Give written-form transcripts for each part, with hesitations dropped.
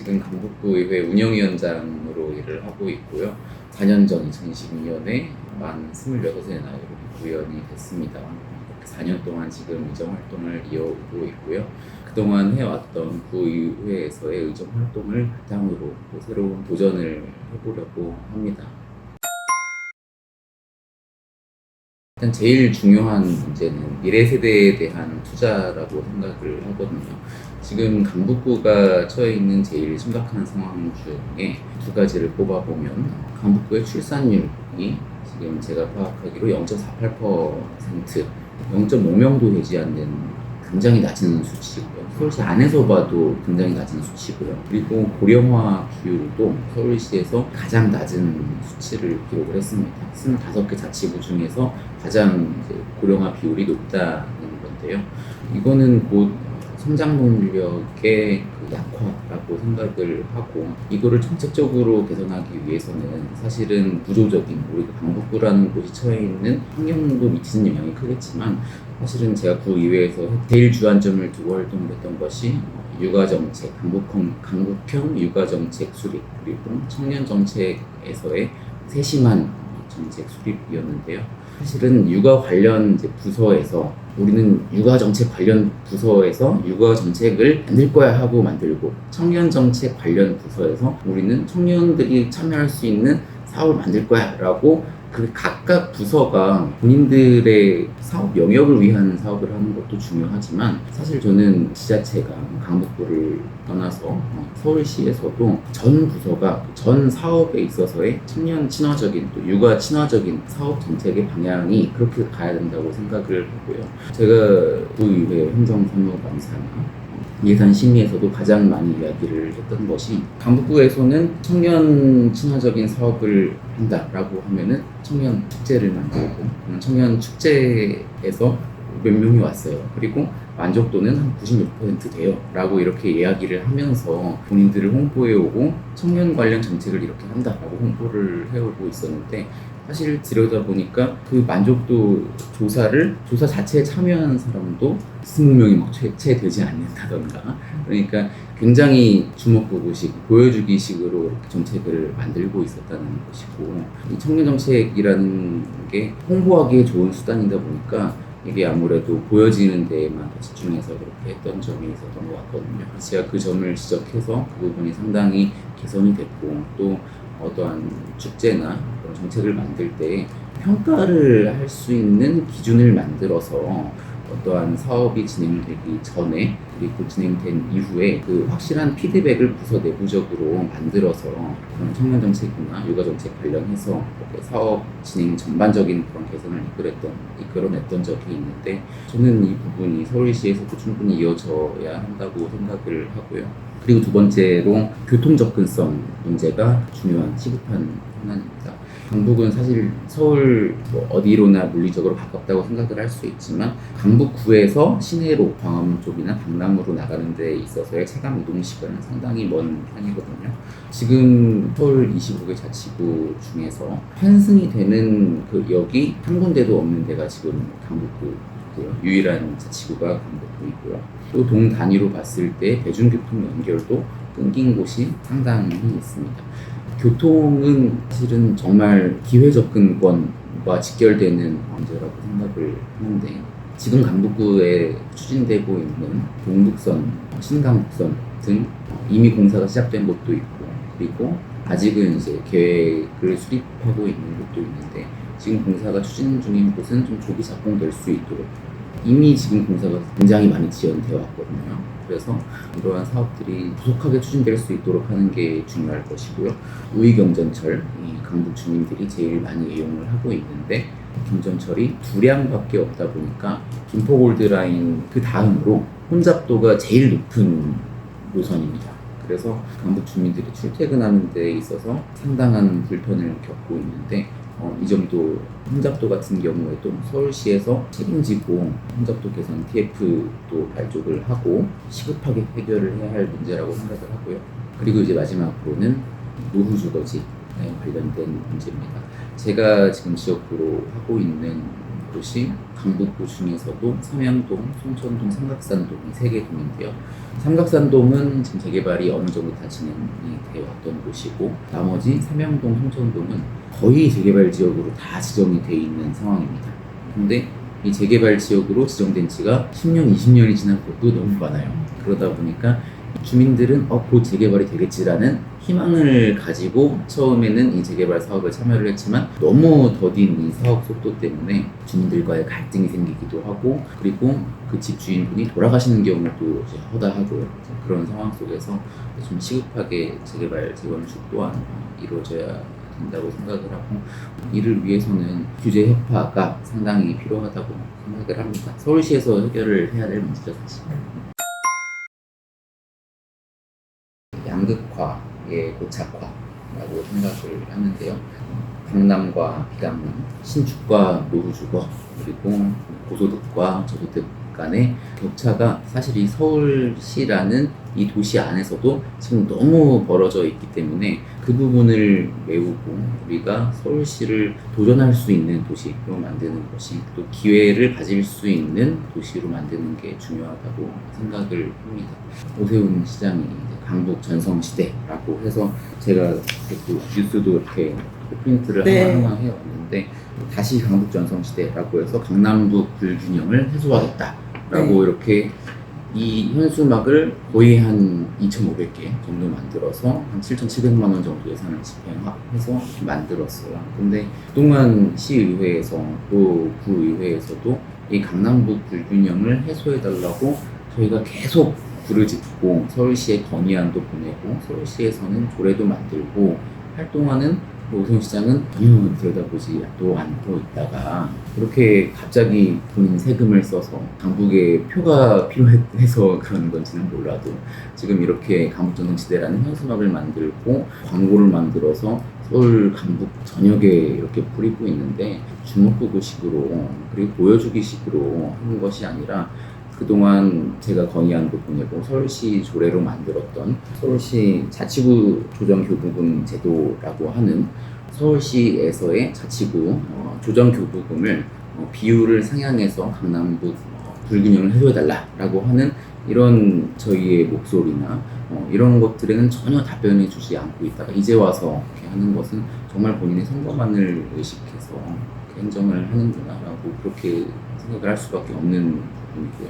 지금 강북구의회 운영위원장으로 일을 하고 있고요. 4년 전 2022년에 만 26의 나이로 구의원이 됐습니다. 4년 동안 지금 의정 활동을 이어오고 있고요. 그동안 해왔던 구의회에서의 의정 활동을 바탕으로 또 새로운 도전을 해보려고 합니다. 일단 제일 중요한 문제는 미래 세대에 대한 투자라고 생각을 하거든요. 지금 강북구가 처해 있는 제일 심각한 상황 중에 두 가지를 꼽아보면 강북구의 출산율이 지금 제가 파악하기로 0.48%, 0.5명도 되지 않는 굉장히 낮은 수치고요. 서울시 안에서 봐도 굉장히 낮은 수치고요. 그리고 고령화 비율도 서울시에서 가장 낮은 수치를 기록을 했습니다. 25개 자치구 중에서 가장 고령화 비율이 높다는 건데요. 이거는 곧 성장 동력의 약화라고 생각을 하고, 이거를 정책적으로 개선하기 위해서는 사실은 구조적인, 우리가 강북구라는 곳이 처해 있는 환경도 미치는 영향이 크겠지만, 사실은 제가 구의회에서 제일 주안점을 두고 활동을 했던 것이 육아정책, 강북형 육아정책 수립, 그리고 청년정책에서의 세심한 정책 수립이었는데요. 사실은 육아 관련 부서에서 우리는 육아정책 관련 부서에서 육아정책을 만들 거야 하고 만들고, 청년정책 관련 부서에서 우리는 청년들이 참여할 수 있는 사업을 만들 거야 라고 그 각각 부서가 본인들의 사업 영역을 위한 사업을 하는 것도 중요하지만, 사실 저는 지자체가 강북구를 떠나서 서울시에서도 전 부서가 전 사업에 있어서의 청년 친화적인 또 육아 친화적인 사업 정책의 방향이 그렇게 가야 된다고 생각을 하고요. 제가 구의회 행정사무감사나 예산 심의에서도 가장 많이 이야기를 했던 것이, 강북구에서는 청년 친화적인 사업을 한다라고 하면은 청년 축제를 만들고, 청년 축제에서 몇 명이 왔어요. 그리고 만족도는 한 96% 돼요 라고 이렇게 이야기를 하면서 본인들을 홍보해 오고 청년 관련 정책을 이렇게 한다라고 홍보를 해오고 있었는데, 사실 들여다보니까 그 만족도 조사 자체에 참여한 사람도 20명이 막 채 되지 않는다던가, 그러니까 굉장히 주먹보고식, 보여주기식으로 정책을 만들고 있었다는 것이고, 이 청년정책이라는 게 홍보하기에 좋은 수단이다 보니까 이게 아무래도 보여지는 데에만 더 집중해서 그렇게 했던 점이 있었던 것 같거든요. 제가 그 점을 지적해서 그 부분이 상당히 개선이 됐고, 또 어떠한 축제나 그런 정책을 만들 때 평가를 할 수 있는 기준을 만들어서 어떠한 사업이 진행되기 전에 그리고 진행된 이후에 그 확실한 피드백을 부서 내부적으로 만들어서 그런 청년정책이나 육아정책 관련해서 사업 진행 전반적인 그런 개선을 이끌어냈던 적이 있는데, 저는 이 부분이 서울시에서도 충분히 이어져야 한다고 생각을 하고요. 그리고 두 번째로 교통 접근성 문제가 중요한 시급한 현안입니다. 강북은 사실 서울 어디로나 물리적으로 가깝다고 생각을 할 수 있지만, 강북구에서 시내로 광화문 쪽이나 강남으로 나가는 데 있어서의 체감 이동 시간은 상당히 먼 편이거든요. 지금 서울 25개 자치구 중에서 환승이 되는 그 역이 한 군데도 없는 데가 지금 강북구고요. 유일한 자치구가 강북구이고요. 또 동 단위로 봤을 때 대중교통 연결도 끊긴 곳이 상당히 있습니다. 교통은 사실은 정말 기회 접근권과 직결되는 문제라고 생각을 하는데, 지금 강북구에 추진되고 있는 동북선, 신강북선 등 이미 공사가 시작된 곳도 있고, 그리고 아직은 이제 계획을 수립하고 있는 곳도 있는데, 지금 공사가 추진 중인 곳은 좀 조기 착공될 수 있도록 이미 지금 공사가 굉장히 많이 지연되어 왔거든요. 그래서 이러한 사업들이 부속하게 추진될 수 있도록 하는 게 중요할 것이고요. 우이경전철, 이 강북 주민들이 제일 많이 이용을 하고 있는데, 경전철이 2량밖에 없다 보니까 김포골드라인 그 다음으로 혼잡도가 제일 높은 노선입니다. 그래서 강북 주민들이 출퇴근하는 데 있어서 상당한 불편을 겪고 있는데, 이 정도 혼잡도 같은 경우에도 서울시에서 책임지고 혼잡도 개선 TF도 발족을 하고 시급하게 해결을 해야 할 문제라고 생각을 하고요. 그리고 이제 마지막으로는 노후 주거지에 관련된 문제입니다. 제가 지금 지역구로 하고 있는 곳이 강북구 중에서도 삼양동, 송천동, 삼각산동 이 3개 동인데요. 삼각산동은 지금 재개발이 어느 정도 다 진행이 되어 왔던 곳이고, 나머지 삼양동, 송천동은 거의 재개발 지역으로 다 지정이 되어 있는 상황입니다. 근데 이 재개발 지역으로 지정된 지가 10년, 20년이 지난 곳도 너무 많아요. 그러다 보니까 주민들은 곧 재개발이 되겠지라는 희망을 가지고 처음에는 이 재개발 사업에 참여를 했지만, 너무 더딘 이 사업 속도 때문에 주민들과의 갈등이 생기기도 하고, 그리고 그 집 주인분이 돌아가시는 경우도 이제 허다하고요. 그런 상황 속에서 좀 시급하게 재개발 재건축 또한 이루어져야 된다고 생각을 하고, 이를 위해서는 규제 협파가 상당히 필요하다고 생각을 합니다. 서울시에서 해결을 해야 될 문제죠, 사실. 양극화의 고착화라고 생각을 하는데요. 강남과 비강남, 신축과 노후주거, 그리고 고소득과 저소득 간의 격차가 사실 이 서울시라는 이 도시 안에서도 지금 너무 벌어져 있기 때문에, 그 부분을 메우고 우리가 서울시를 도전할 수 있는 도시로 만드는 것이, 또 기회를 가질 수 있는 도시로 만드는 게 중요하다고 생각을 합니다. 오세훈 시장이 이제 강북 전성시대라고 해서 제가 또 뉴스도 이렇게 프린트를 하나 해왔는데, 다시 강북 전성시대라고 해서 강남북 불균형을 해소하겠다라고 이렇게 이 현수막을 거의 한 2,500개 정도 만들어서 한 7,700만 원 정도 예산을 집행해서 만들었어요. 근데 그동안 시의회에서 또 구의회에서도 이 강남북 불균형을 해소해달라고 저희가 계속 부르짖고, 서울시에 건의안도 보내고, 서울시에서는 조례도 만들고 활동하는 오세훈 시장은 전혀 들여다보지도 않고 있다가, 그렇게 갑자기 본인 세금을 써서 강북에 표가 필요해서 그러는 건지는 몰라도 지금 이렇게 강북전성시대라는 현수막을 만들고 광고를 만들어서 서울 강북 전역에 이렇게 뿌리고 있는데, 주목보고식으로 그리고 보여주기식으로 하는 것이 아니라, 그동안 제가 건의안도 보내고 서울시 조례로 만들었던 서울시 자치구 조정교부금 제도라고 하는, 서울시에서의 자치구 조정교부금을 비율을 상향해서 강남북 불균형을 해줘달라고 하는 이런 저희의 목소리나 이런 것들에는 전혀 답변해 주지 않고 있다가 이제 와서 이렇게 하는 것은 정말 본인의 선거만을 의식해서 행정을 하는구나라고 그렇게 생각을 할 수밖에 없는 부분이고요.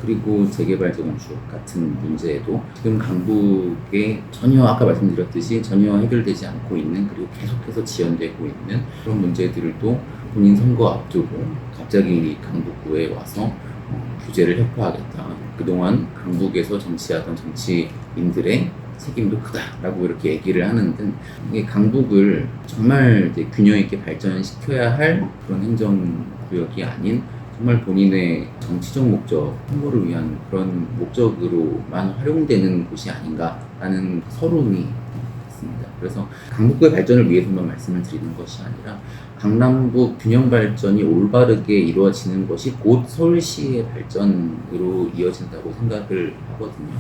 그리고 재개발 재건축 같은 문제에도 지금 강북에 전혀 아까 말씀드렸듯이 전혀 해결되지 않고 있는, 그리고 계속해서 지연되고 있는 그런 문제들도 본인 선거 앞두고 갑자기 강북구에 와서 규제를 협파하겠다. 그동안 강북에서 정치하던 정치인들의 책임도 크다라고 이렇게 얘기를 하는 등, 이게 강북을 정말 이제 균형 있게 발전시켜야 할 그런 행정구역이 아닌, 정말 본인의 정치적 목적, 홍보를 위한 그런 목적으로만 활용되는 곳이 아닌가라는 서름이 있습니다. 그래서 강북구의 발전을 위해서만 말씀을 드리는 것이 아니라, 강남북 균형 발전이 올바르게 이루어지는 것이 곧 서울시의 발전으로 이어진다고 생각을 하거든요.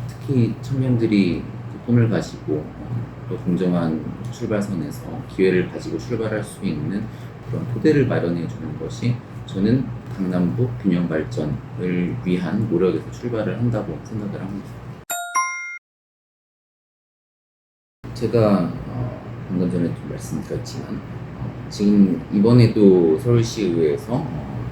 특히 청년들이 꿈을 가지고 또 공정한 출발선에서 기회를 가지고 출발할 수 있는 그런 토대를 마련해 주는 것이, 저는 강남북 균형 발전을 위한 노력에서 출발을 한다고 생각을 합니다. 제가 방금 전에 좀 말씀드렸지만, 지금 이번에도 서울시의회에서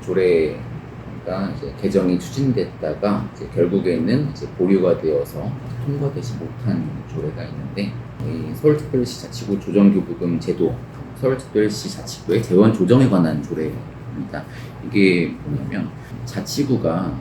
조례가 이제 개정이 추진됐다가 이제 결국에는 이제 보류가 되어서 통과되지 못한 조례가 있는데, 이 서울특별시 자치구 조정교부금 제도, 서울특별시 자치구의 재원 조정에 관한 조례입니다. 이게 뭐냐면, 자치구가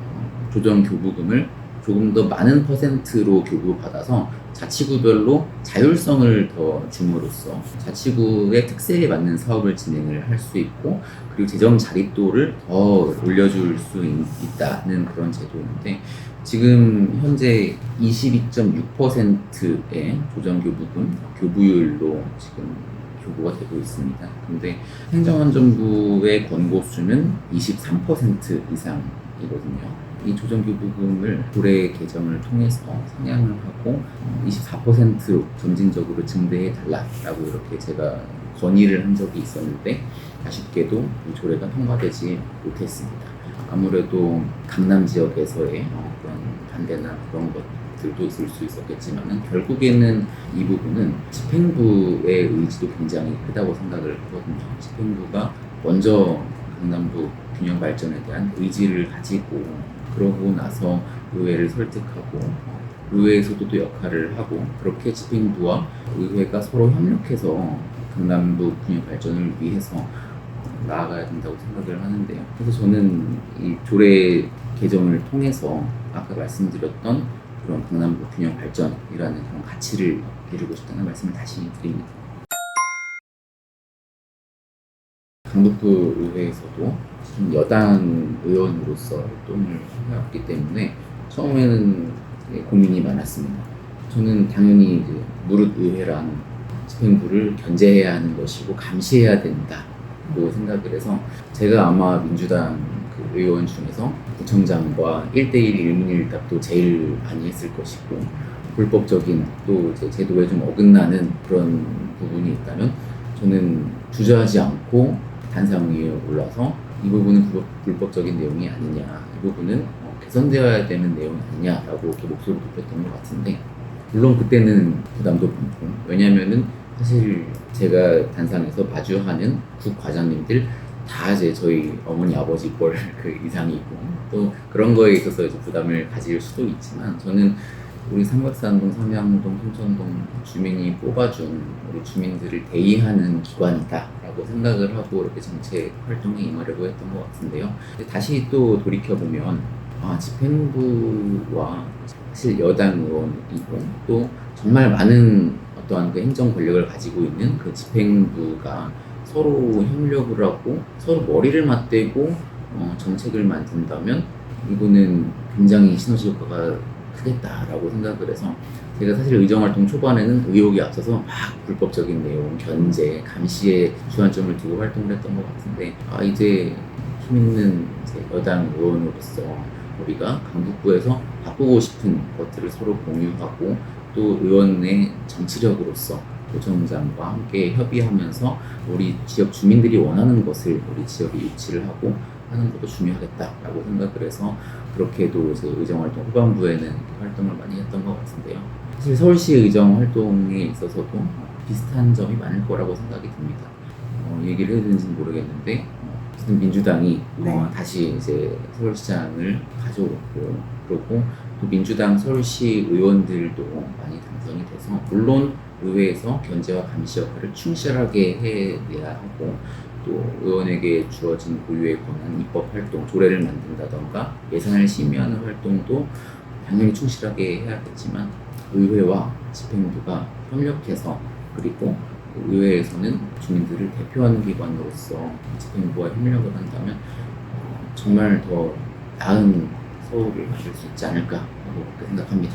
조정교부금을 조금 더 많은 퍼센트로 교부받아서 자치구별로 자율성을 더 줌으로써 자치구의 특색에 맞는 사업을 진행을 할 수 있고, 그리고 재정 자립도를 더 올려줄 수 있다는 그런 제도인데, 지금 현재 22.6%의 조정교부금 교부율로 지금 교부가 되고 있습니다. 근데 행정안전부의 권고수는 23% 이상이거든요. 이 조정교부금을 조례 개정을 통해서 상향을 하고 24%로 점진적으로 증대해 달라라고 이렇게 제가 건의를 한 적이 있었는데 아쉽게도 이 조례가 통과되지 못했습니다. 아무래도 강남 지역에서의 그런 반대나 그런 것들도 있을 수 있었겠지만 결국에는 이 부분은 집행부의 의지도 굉장히 크다고 생각을 하거든요. 집행부가 먼저 강남구 균형 발전에 대한 의지를 가지고 그러고 나서 의회를 설득하고 의회에서도 또 역할을 하고 그렇게 집행부와 의회가 서로 협력해서 강남구 균형 발전을 위해서 나아가야 된다고 생각을 하는데요. 그래서 저는 이 조례 개정을 통해서 아까 말씀드렸던 그런 강남구 균형 발전이라는 그런 가치를 이루고 싶다는 말씀을 다시 드립니다. 강북구 의회에서도 여당 의원으로서 활동을 해왔기 때문에 처음에는 고민이 많았습니다. 저는 당연히 이제 무릇 의회랑 집행부를 견제해야 하는 것이고 감시해야 된다고 생각을 해서 제가 아마 민주당 그 의원 중에서 구청장과 1대1 일문일답도 제일 많이 했을 것이고 불법적인 또 이제 제도에 좀 어긋나는 그런 부분이 있다면 저는 주저하지 않고 단상위에 올라서 이 부분은 불법적인 내용이 아니냐, 이 부분은 개선되어야 되는 내용이 아니냐라고 이렇게 목소리를 높였던 것 같은데 물론 그때는 부담도 많고 왜냐면은 사실 제가 단상에서 마주하는 국 과장님들 다 이제 저희 어머니 아버지 뻘 그 이상이고 또 그런 거에 있어서 이제 부담을 가질 수도 있지만 저는 우리 삼각산동, 삼양동, 송천동 주민이 뽑아준 우리 주민들을 대의하는 기관이다라고 생각을 하고 이렇게 정책 활동에 임하려고 했던 것 같은데요. 다시 또 돌이켜보면 집행부와 사실 여당 의원이고 또 정말 많은 어떠한 그 행정 권력을 가지고 있는 그 집행부가 서로 협력을 하고 서로 머리를 맞대고 정책을 만든다면 이거는 굉장히 시너지 효과가 크겠다라고 생각을 해서 제가 사실 의정활동 초반에는 의욕이 앞서서 막 불법적인 내용, 견제, 감시에 주안점을 두고 활동을 했던 것 같은데 이제 힘 있는 이제 여당 의원으로서 우리가 강북구에서 바꾸고 싶은 것들을 서로 공유하고 또 의원의 정치력으로서 구청장과 함께 협의하면서 우리 지역 주민들이 원하는 것을 우리 지역에 유치를 하고 하는 것도 중요하겠다라고 생각을 해서 그렇게도 이제 의정활동 후반부에는 활동을 많이 했던 것 같은데요. 사실 서울시 의정 활동에 있어서도 비슷한 점이 많을 거라고 생각이 듭니다. 얘기를 해야 되는지는 모르겠는데 민주당이 다시 이제 서울시장을 가져오고 그러고 또 민주당 서울시 의원들도 많이 당선이 돼서 물론 의회에서 견제와 감시 역할을 충실하게 해내야 하고 또 의원에게 주어진 고유의 권한, 입법 활동, 조례를 만든다던가 예산을 심의하는 활동도 당연히 충실하게 해야겠지만 의회와 집행부가 협력해서 그리고 의회에서는 주민들을 대표하는 기관으로서 집행부와 협력을 한다면 정말 더 나은 서울을 만들 수 있지 않을까 하고 그렇게 생각합니다.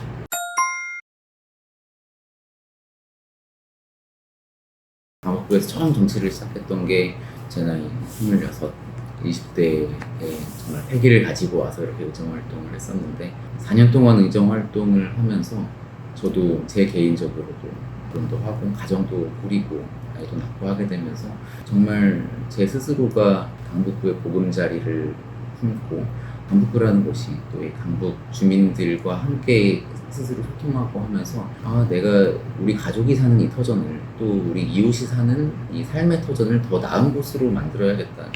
강북구에서 처음 정치를 시작했던 게 제 나이 26, 20대에 정말 패기를 가지고 와서 이렇게 의정활동을 했었는데 4년 동안 의정활동을 하면서 저도 제 개인적으로도 결혼도 하고 가정도 꾸리고 아이도 낳고 하게 되면서 정말 제 스스로가 강북구의 보금자리를 품고 강북구라는 곳이 또 이 강북 주민들과 함께 스스로 소통하고 하면서 내가 우리 가족이 사는 이 터전을 또 우리 이웃이 사는 이 삶의 터전을 더 나은 곳으로 만들어야겠다는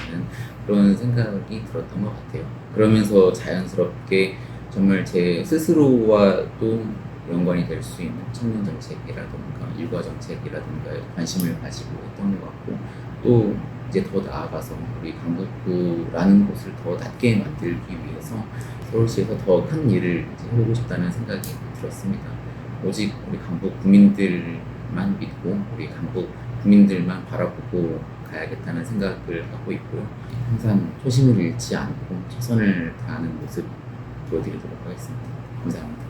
그런 생각이 들었던 것 같아요. 그러면서 자연스럽게 정말 제 스스로와도 연관이 될 수 있는 청년 정책이라든가 일과 정책이라든가에 관심을 가지고 했던 것 같고 또 이제 더 나아가서 우리 강북구라는 곳을 더 낫게 만들기 위해서 서울시에서 더 큰 일을 이제 해보고 싶다는 생각이 들었습니다. 오직 우리 강북 구민들만 믿고 우리 강북 구민들만 바라보고 가야겠다는 생각을 하고 있고요. 항상 초심을 잃지 않고 최선을 다하는 모습 보여드리도록 하겠습니다. 감사합니다.